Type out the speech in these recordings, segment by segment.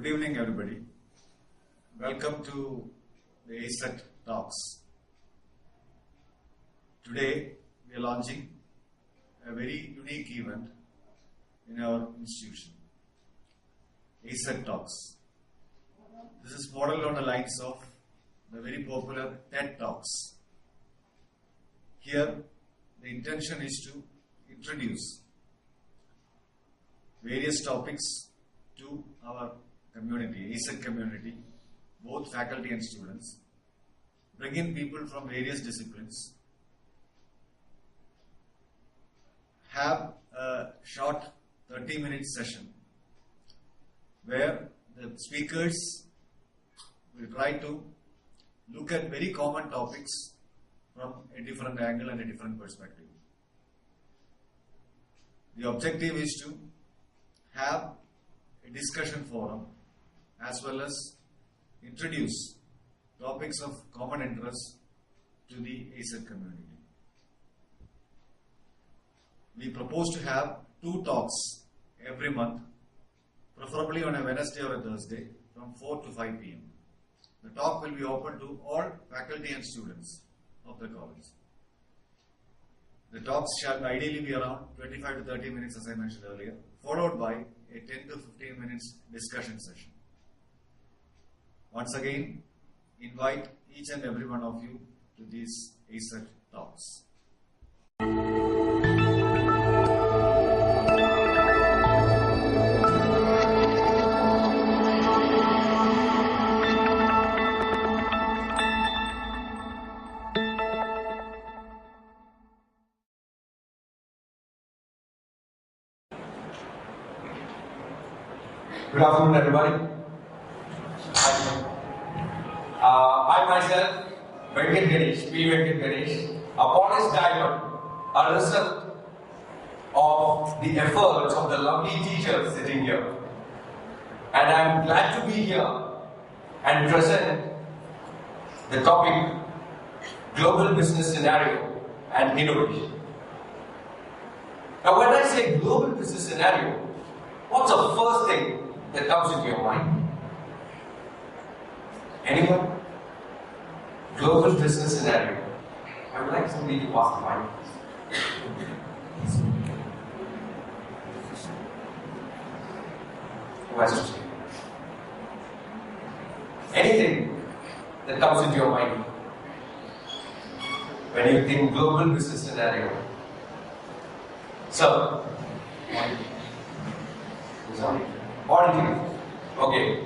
Good evening, everybody. Welcome to the ASET Talks. Today, we are launching a very unique event in our institution, ASET Talks. This is modeled on the lines of the very popular TED Talks. Here, the intention is to introduce various topics to our community, ASET community, both faculty and students, bring in people from various disciplines, have a short 30-minute session where the speakers will try to look at very common topics from a different angle and a different perspective. The objective is to have a discussion forum as well as introduce topics of common interest to the ASET community. We propose to have 2 talks every month, preferably on a Wednesday or a Thursday from 4 to 5 p.m. The talk will be open to all faculty and students of the college. The talks shall ideally be around 25 to 30 minutes, as I mentioned earlier, followed by a 10 to 15 minutes discussion session. Once again, invite each and every one of you to these ASET Talks. Good afternoon, everybody. I myself, Ganesh Venkat, upon his diamond, a result of the efforts of the lovely teachers sitting here. And I am glad to be here and present the topic, Global Business Scenario and Innovation. Now, when I say global business scenario, what's the first thing that comes into your mind? Anyone? Global business scenario. I would like somebody to pass the mic. Who has to say? Anything that comes into your mind when you think global business scenario? Sir? Auditing. Okay.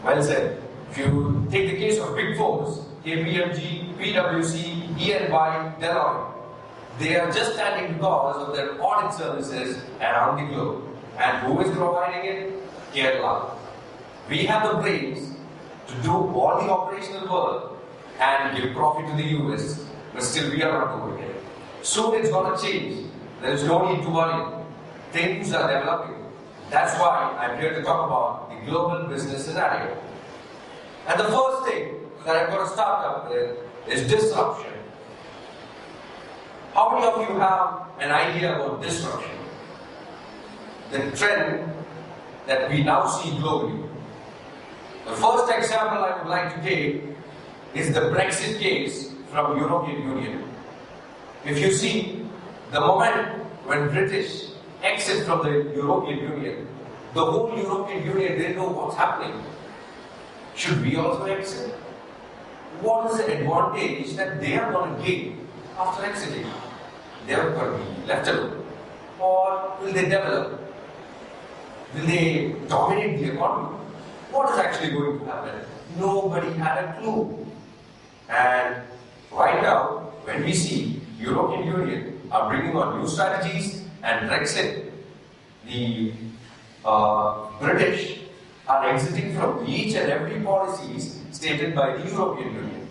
Well said. If you take the case of Big Fours, KPMG, PwC, E&Y, Deloitte, they are just standing because of their audit services around the globe. And who is providing it? Kerala. We have the brains to do all the operational work and give profit to the US, but still we are not doing it. Soon it's going to change. There is no need to worry. Things are developing. That's why I'm here to talk about the global business scenario. And the first thing that I'm going to start up with is disruption. How many of you have an idea about disruption? The trend that we now see globally. The first example I would like to take is the Brexit case from European Union. If you see, the moment when British exit from the European Union, the whole European Union didn't know what's happening. Should we also exit? What is the advantage that they are going to gain after exiting? They are going to be left alone. Or will they develop? Will they dominate the economy? What is actually going to happen? Nobody had a clue. And right now, when we see European Union are bringing on new strategies and Brexit, the British are exiting from each and every policies stated by the European Union.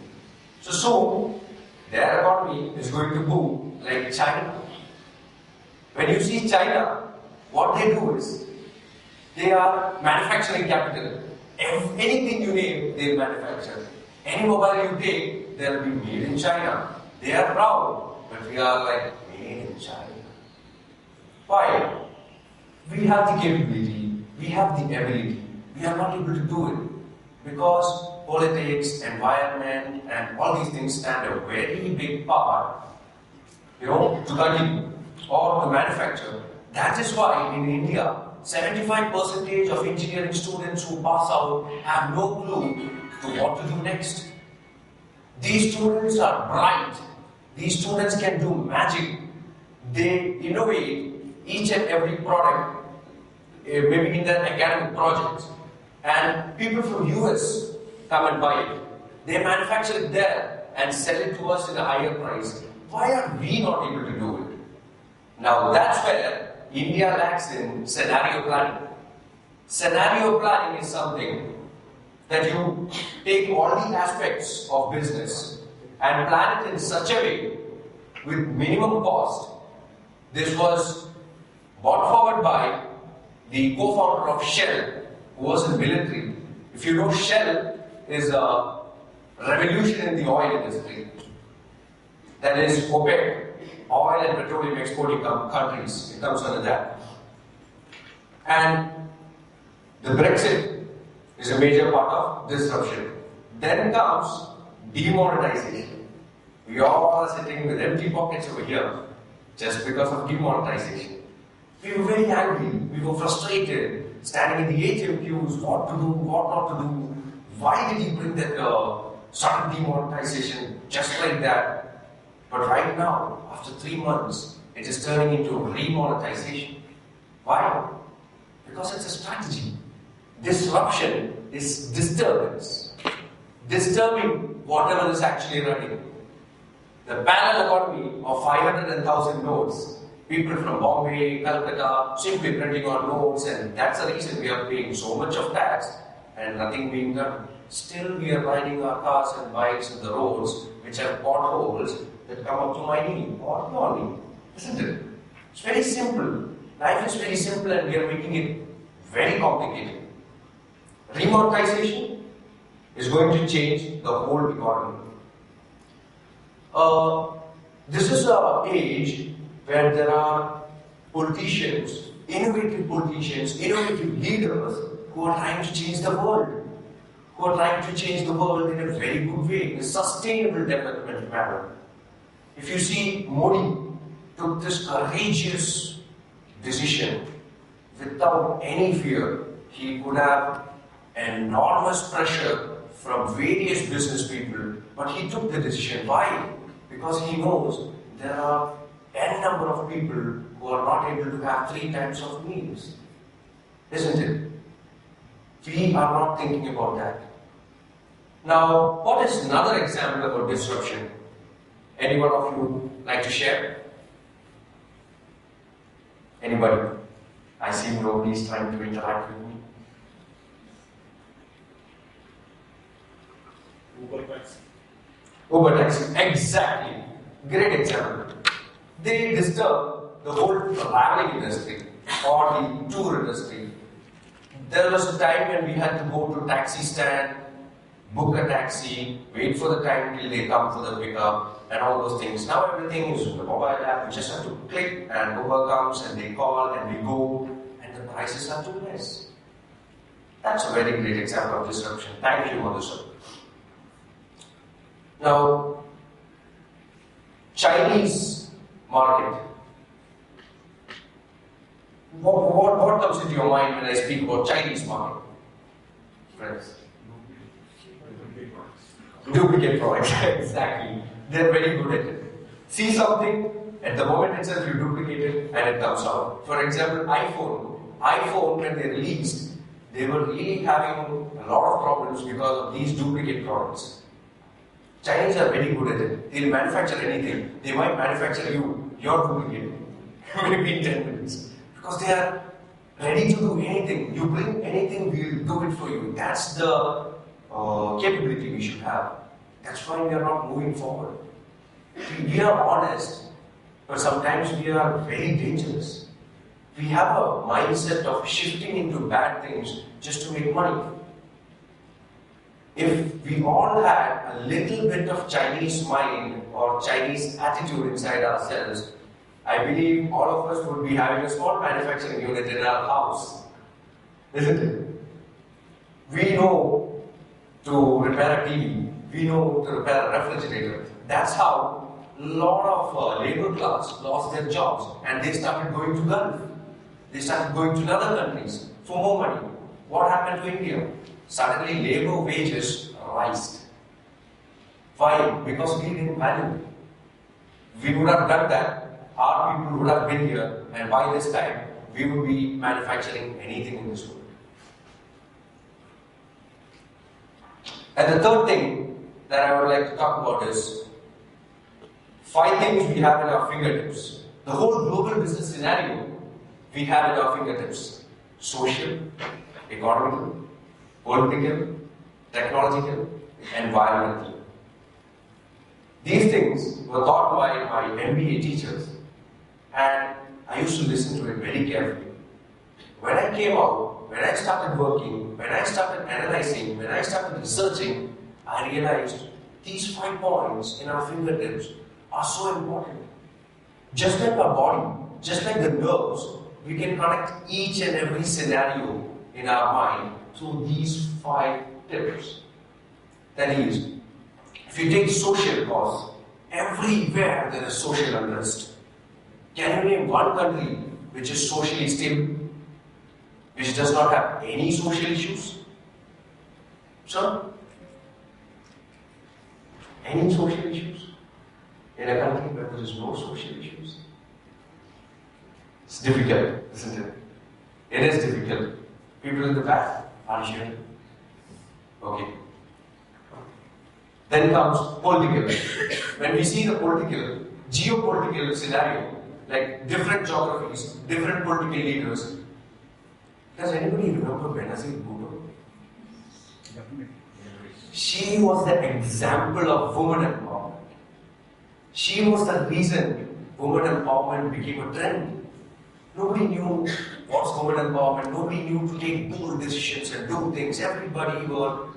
So soon, their economy is going to boom like China. When you see China, what they do is, they are manufacturing capital. Anything you name, they manufacture. Any mobile you take, they'll be made in China. They are proud, but we are like, made in China. Why? We have the capability, we have the ability we are not able to do it because politics, environment, and all these things stand a very big part, to continue or to manufacture. That is why in India, 75% of engineering students who pass out have no clue to what to do next. These students are bright. These students can do magic. They innovate each and every product, maybe in their academic projects. And people from US come and buy it. They manufacture it there and sell it to us in a higher price. Why are we not able to do it? Now that's where India lacks in scenario planning. Scenario planning is something that you take all the aspects of business and plan it in such a way with minimum cost. This was brought forward by the co-founder of Shell, who was in military. If you know, Shell is a revolution in the oil industry. That is OPEC, oil and petroleum exporting countries. It comes under that. And the Brexit is a major part of disruption. Then comes demonetization. We all are sitting with empty pockets over here just because of demonetization. We were very angry, we were frustrated, standing in the ATM queues, what to do, what not to do. Why did he bring that sudden demonetization just like that? But right now, after 3 months, it is turning into remonetization. Why? Because it's a strategy. Disruption is disturbance. Disturbing whatever is actually running. The parallel economy of 500 and 1,000 notes. People from Bombay, Calcutta, simply printing on notes, and that's the reason we are paying so much of tax and nothing being done. Still, we are riding our cars and bikes on the roads which have potholes that come up to my knee or your knee, isn't it? It's very simple. Life is very simple and we are making it very complicated. Remonetization is going to change the whole economy. This is an age where there are politicians, innovative leaders who are trying to change the world. Who are trying to change the world in a very good way, in a sustainable development manner. If you see, Modi took this courageous decision without any fear. He could have enormous pressure from various business people, but he took the decision. Why? Because he knows there are n number of people who are not able to have 3 times of meals. Isn't it? We are not thinking about that. Now, what is another example about disruption? Any one of you like to share? Anybody? I see nobody is trying to interact with me. Uber taxi, exactly. Great example. They disturb the whole traveling industry or the tour industry. There was a time when we had to go to taxi stand, book a taxi, wait for the time till they come for the pickup and all those things. Now everything is in the mobile app. We just have to click and Uber comes and they call and we go and the prices are too less. That's a very great example of disruption. Thank you, Madhusar. Now, Chinese market. What comes into your mind when I speak about Chinese market? Friends? Duplicate products. Exactly. They're very good at it. See something, at the moment itself you duplicate it and it comes out. For example, iPhone when they released, they were really having a lot of problems because of these duplicate products. Chinese are very good at it. They'll manufacture anything. They might manufacture your duplicate, maybe in 10 minutes. Because they are ready to do anything. You bring anything, we'll do it for you. That's the capability we should have. That's why we are not moving forward. We are honest, but sometimes we are very dangerous. We have a mindset of shifting into bad things just to make money. If we all had a little bit of Chinese mind or Chinese attitude inside ourselves, I believe all of us would be having a small manufacturing unit in our house. Isn't it? We know to repair a TV, we know to repair a refrigerator. That's how a lot of labor class lost their jobs and they started going to Gulf. They started going to other countries for more money. What happened to India? Suddenly labor wages rised. Why? Because we didn't value it. We would have done that, our people would have been here, and by this time, we would be manufacturing anything in this world. And the third thing that I would like to talk about is 5 things we have at our fingertips. The whole global business scenario we have at our fingertips. Social, economical, political, technological, environmental. These things were taught by my MBA teachers and I used to listen to it very carefully. When I came out, when I started working, when I started analyzing, when I started researching, I realized these 5 points in our fingertips are so important. Just like our body, just like the nerves, we can connect each and every scenario in our mind through these 5 tips. That is, if you take social cause, everywhere there is social unrest. Can you name one country which is socially stable, which does not have any social issues? Sir? Any social issues? In a country where there is no social issues? It's difficult, isn't it? It is difficult. People in the back are sharing. Okay. Then comes political. When we see the political, geopolitical scenario, like different geographies, different political leaders, does anybody remember Benazir Bhutto? She was the example of woman empowerment. She was the reason woman empowerment became a trend. Nobody knew what's woman empowerment. Nobody knew to take bold decisions and do things. Everybody were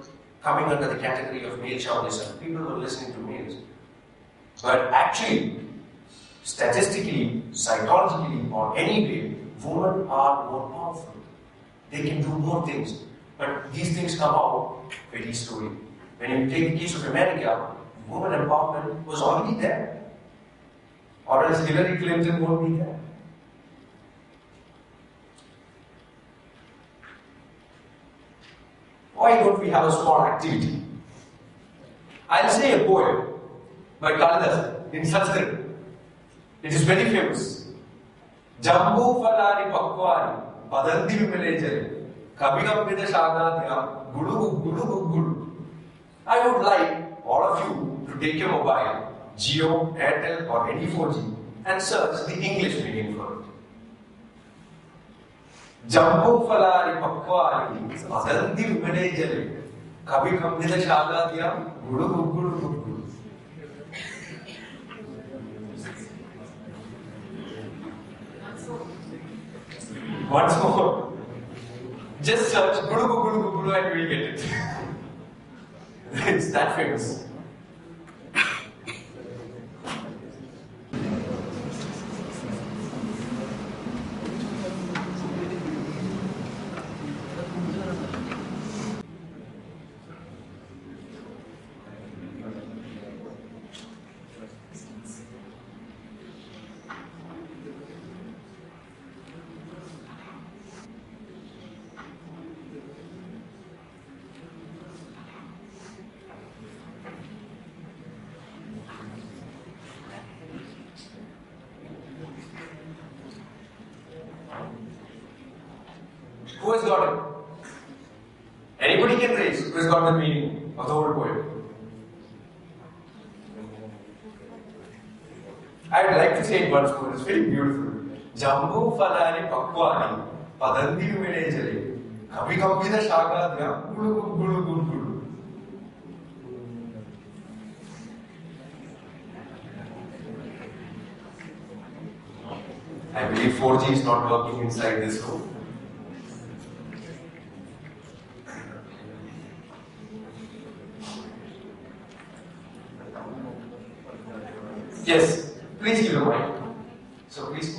coming under the category of male chauvinism. People were listening to males. But actually, statistically, psychologically, or any way, women are more powerful. They can do more things. But these things come out very slowly. When you take the case of America, women empowerment was already there. Or else Hillary Clinton won't be there. Why don't we have a small activity? I'll say a poem by Kalidas in Sanskrit. It is very famous. Jambu falani pakkwani padanti vimalejare kabigam vida shagadhyam gulu gulu gulu. I would like all of you to take your mobile, Jio, Airtel or any 4G and search the English meaning for it. Jambu falani pakkwani padanti vimalejare kabigam vida shagadhyam gulu gulu. Once more, just search gulu gulu gulu and you'll get it. It's that famous. Who has got it? Anybody can raise who has got the meaning of the whole poem. I would like to say it once more, it's very beautiful. Jambu falani pakkwani padanti vimalejare kabigam vida shagadhyam gulu gulu. I believe 4G is not working inside this room. Yes, please give the mic. So please.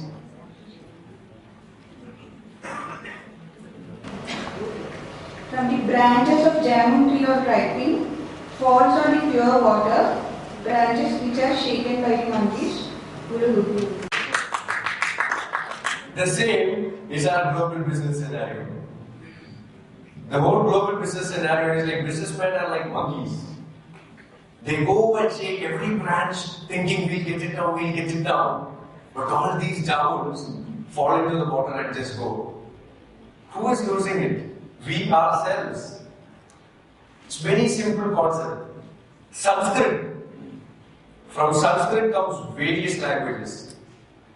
From the branches of jamun tree or ripening, falls on the pure water, branches which are shaken by the monkeys. The same is our global business scenario. The whole global business scenario is like businessmen are like monkeys. They go and shake every branch thinking we'll get it down, we'll get it down. But all these jamuns fall into the water and just go. Who is losing it? We ourselves. It's very simple concept. Sanskrit. From Sanskrit comes various languages,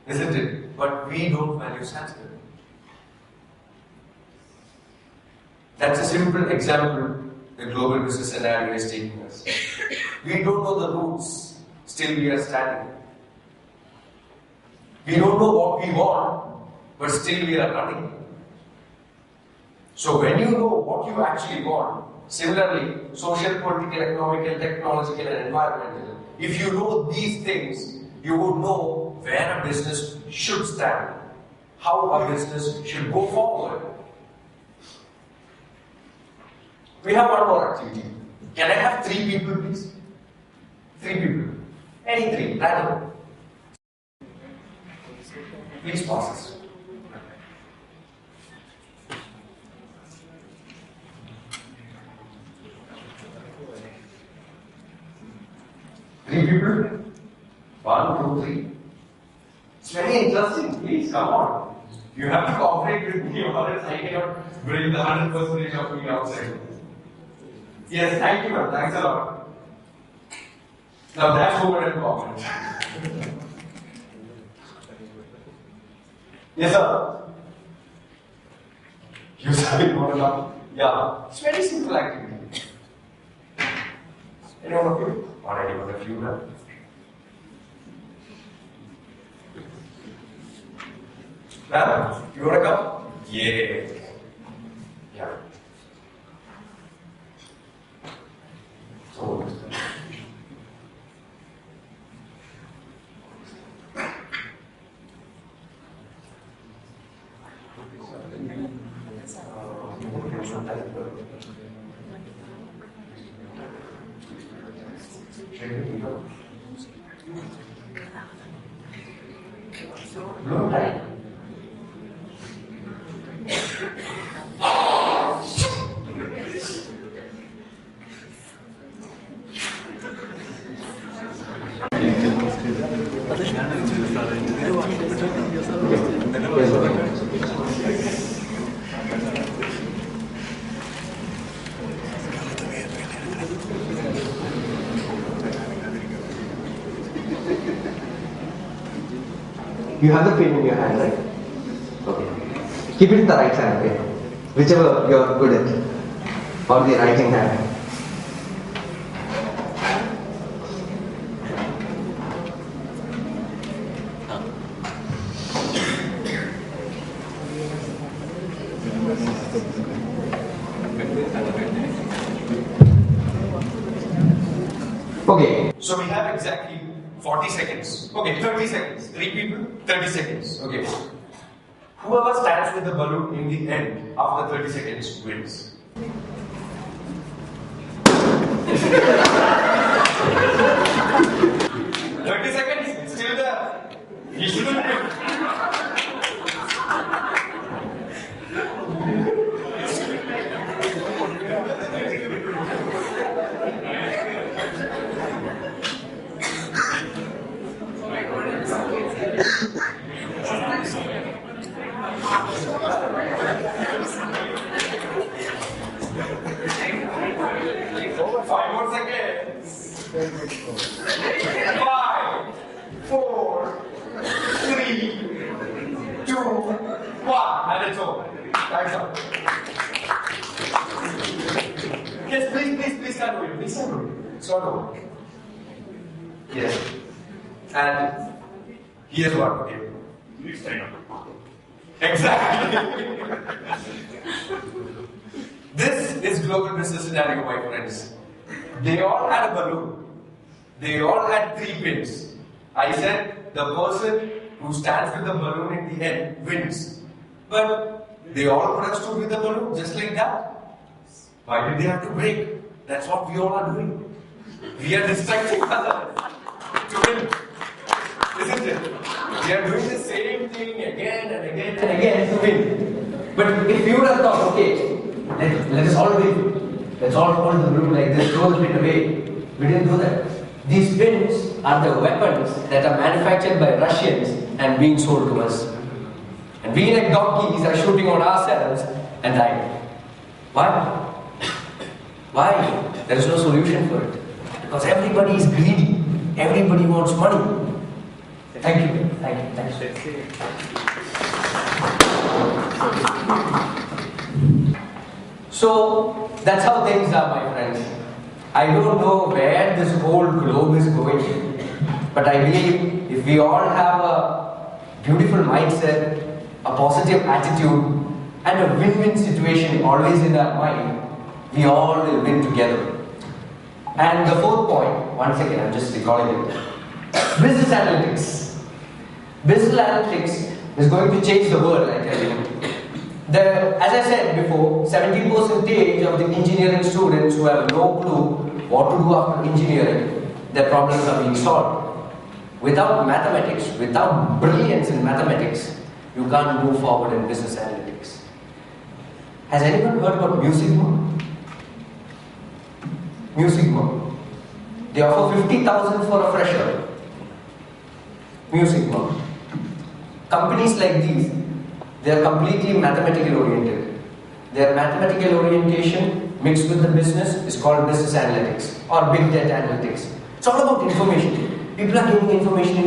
isn't it? But we don't value Sanskrit. That's a simple example the global business scenario is taking us. We don't know the roots, still we are standing. We don't know what we want, but still we are running. So when you know what you actually want, similarly, social, political, economical, technological and environmental, if you know these things, you would know where a business should stand, how a business should go forward. We have one more activity. Can I have 3 people, please? 3 people. Any 3, random. Please pass this. Three people? 1, 2, 3. It's very interesting. Please come on. You have to cooperate with me, or else I cannot bring the 100% of me outside. Yes, thank you, man. Thanks a lot. Now that's over and comment. Yes, sir. You said what about? Yeah. It's very simple activity. Any one of you? Or any one of you, man? Ma'am, you wanna come? Yeah. Yeah. So, you have the pen in your hand, right? Okay. Keep it in the right hand, okay? Whichever you are good at. Or the writing hand. Okay. So we have exactly 40 seconds. Okay, 30 seconds. 3 people, 30 seconds. Okay. Whoever stands with the balloon in the end after 30 seconds wins. It's still there. You shouldn't win. Five more seconds. 5, 4, 3, 2, 1, and it's over. Time's up. Yes, please stand over. Please stand over. It's not over. Yes. And here's what, okay. Please stand up. Exactly. This is global business scenario, my friends. They all had a balloon. They all had 3 pins. I said the person who stands with the balloon in the end wins. But they all could have stood with the balloon just like that. Why did they have to break? That's what we all are doing. We are distracting others to win. Isn't it? We are doing the same thing again and again and again to win. But if you would have thought, okay, let us all win. Let's all hold the room like this, throw the pin away. We didn't do that. These pins are the weapons that are manufactured by Russians and being sold to us. And we like donkeys are shooting on ourselves and dying. Why? Why? There is no solution for it. Because everybody is greedy. Everybody wants money. Thank you. Thank you. So, that's how things are, my friends. I don't know where this whole globe is going, but I believe if we all have a beautiful mindset, a positive attitude, and a win-win situation always in our mind, we all will win together. And the fourth point, one second, I'm just recalling it. Business analytics. Business analytics is going to change the world, I tell you. As I said before, 70% of the engineering students who have no clue what to do after engineering, their problems are being solved. Without mathematics, without brilliance in mathematics, you can't move forward in business analytics. Has anyone heard about Music.ma? Music.ma. They offer 50,000 for a fresher. Music.ma. Companies like these, they are completely mathematically oriented. Their mathematical orientation mixed with the business is called business analytics or big data analytics. It's all about information. People are giving information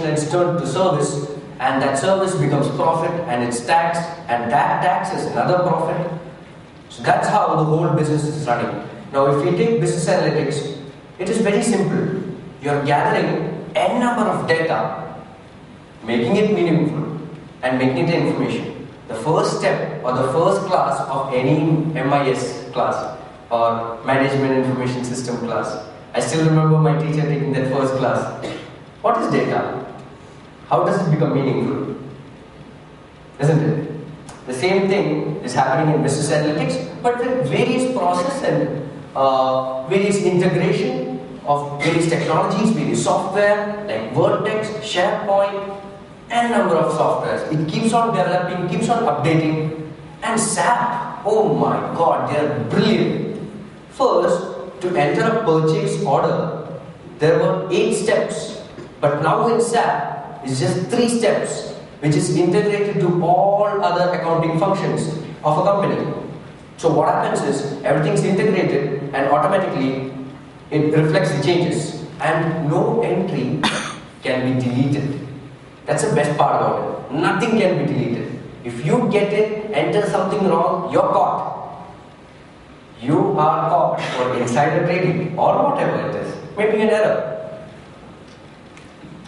and it's turned to service, and that service becomes profit and it's taxed, and that tax is another profit. So that's how the whole business is running. Now if we take business analytics, it is very simple. You're gathering n number of data, making it meaningful, and making it information. The first step or the first class of any MIS class or Management Information System class. I still remember my teacher taking that first class. What is data? How does it become meaningful? Isn't it? The same thing is happening in business analytics, but with various process and various integration of various technologies, various software like Vertex, SharePoint, and number of softwares. It keeps on developing, keeps on updating. And SAP, oh my god, they are brilliant. First, to enter a purchase order, there were 8 steps. But now in SAP, it's just 3 steps, which is integrated to all other accounting functions of a company. So what happens is, everything's integrated and automatically it reflects the changes. And no entry can be deleted. That's the best part about it. Nothing can be deleted. If you get it, enter something wrong, you're caught. You are caught for insider trading or whatever it is. Maybe an error.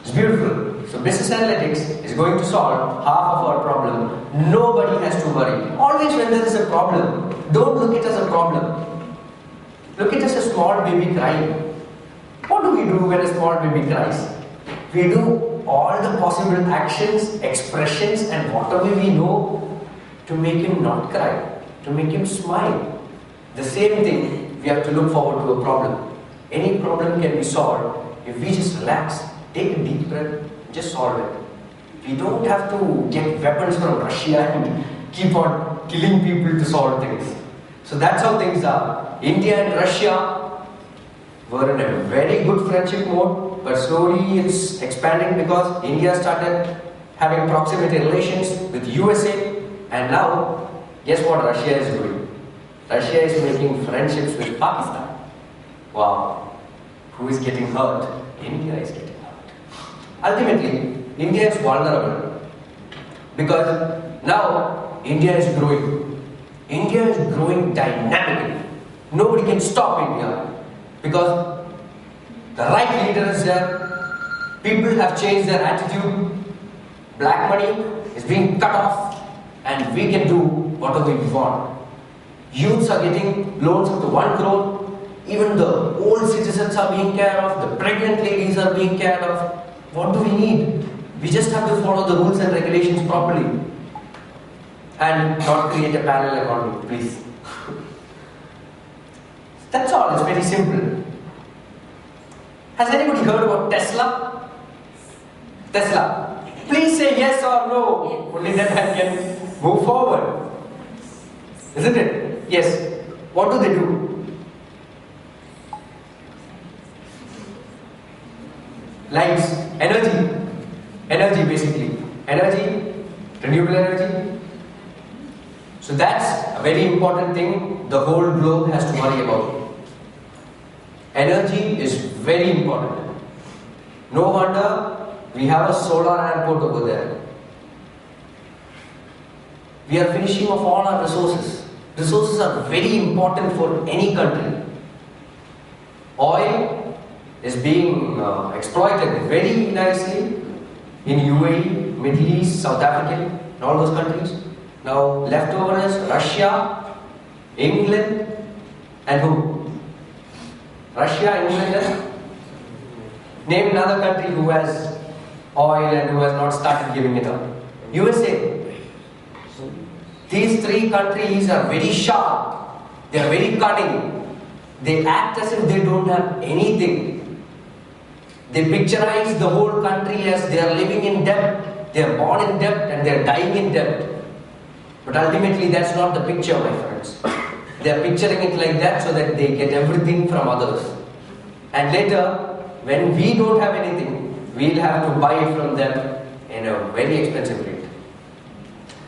It's beautiful. So business analytics is going to solve half of our problem. Nobody has to worry. Always when there is a problem, don't look at it as a problem. Look at it as a small baby crying. What do we do when a small baby cries? We do all the possible actions, expressions, and whatever we know to make him not cry, to make him smile. The same thing, we have to look forward to a problem. Any problem can be solved if we just relax, take a deep breath, just solve it. We don't have to get weapons from Russia and keep on killing people to solve things. So that's how things are. India and Russia were in a very good friendship mode. But slowly it's expanding because India started having proximity relations with USA, and now, guess what Russia is doing? Russia is making friendships with Pakistan. Wow. Who is getting hurt? India is getting hurt. Ultimately, India is vulnerable because now India is growing. India is growing dynamically. Nobody can stop India because the right leader is there. People have changed their attitude. Black money is being cut off, and we can do whatever we want. Youths are getting loans up to 1 crore. Even the old citizens are being cared of. The pregnant ladies are being cared of. What do we need? We just have to follow the rules and regulations properly and not create a parallel economy, please. That's all, it's very simple. Has anybody heard about Tesla? Tesla. Please say yes or no. Only then I can move forward. Isn't it? Yes. What do they do? Lights, energy basically. Energy, renewable energy. So that's a very important thing the whole globe has to worry about. Energy is very important. No wonder we have a solar airport over there. We are finishing off all our resources. Resources are very important for any country. Oil is being exploited very nicely in UAE, Middle East, South Africa, and all those countries. Now left over is Russia, England, and who? Russia, England, and name another country who has oil and who has not started giving it up. USA. These three countries are very sharp. They are very cunning. They act as if they don't have anything. They picturize the whole country as they are living in debt. They are born in debt and they are dying in debt. But ultimately that's not the picture, my friends. They are picturing it like that so that they get everything from others. And later, when we don't have anything, we'll have to buy it from them in a very expensive rate.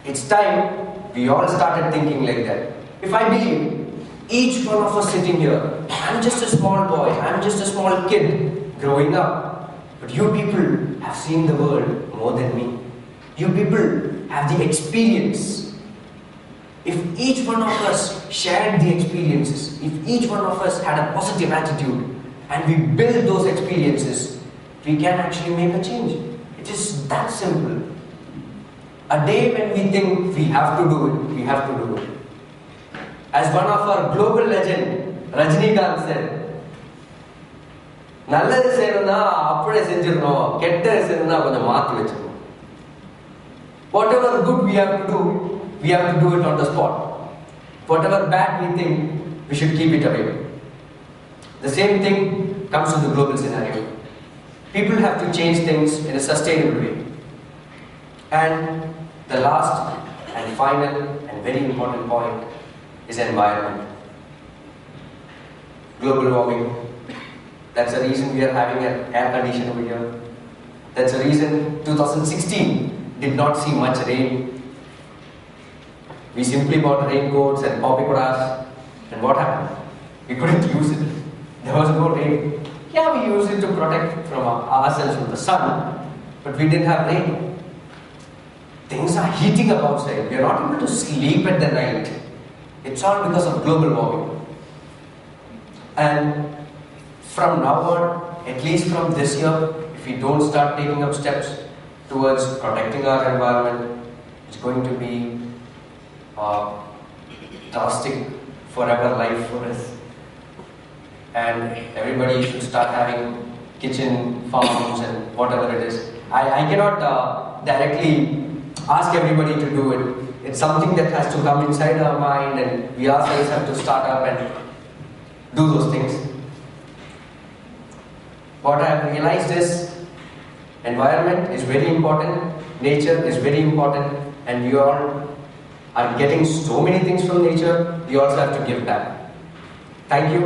It's time we all started thinking like that. If I believe each one of us sitting here, I'm just a small boy, I'm just a small kid growing up. But you people have seen the world more than me. You people have the experience. If each one of us shared the experiences, if each one of us had a positive attitude and we build those experiences, we can actually make a change. It is that simple. A day when we think we have to do it, we have to do it. As one of our global legend, Rajinikanth said, நல்லது செய்யணும்னா அப்படியே செஞ்சிடணும், கெட்டது செய்யணும்னா கொஞ்சம் மாத்தி வச்சிடணும். Whatever good we have to do it on the spot. Whatever bad we think, we should keep it away. The same thing comes to the global scenario. People have to change things in a sustainable way. And the last and final and very important point is environment. Global warming. That's the reason we are having an air condition over here. That's the reason 2016 did not see much rain. We simply bought raincoats and poppy grass, and what happened? We couldn't use it. There was no rain. Yeah, we used it to protect from ourselves from the sun, but we didn't have rain. Things are heating up outside. We are not able to sleep at the night. It's all because of global warming. And from now on, at least from this year, if we don't start taking up steps towards protecting our environment, it's going to be drastic forever life for us. And everybody should start having kitchen farms and whatever it is. I cannot directly ask everybody to do it. It's something that has to come inside our mind, and we ourselves have to start up and do those things. What I have realized is environment is very important, nature is very important, and we all are getting so many things from nature, we also have to give back. Thank you.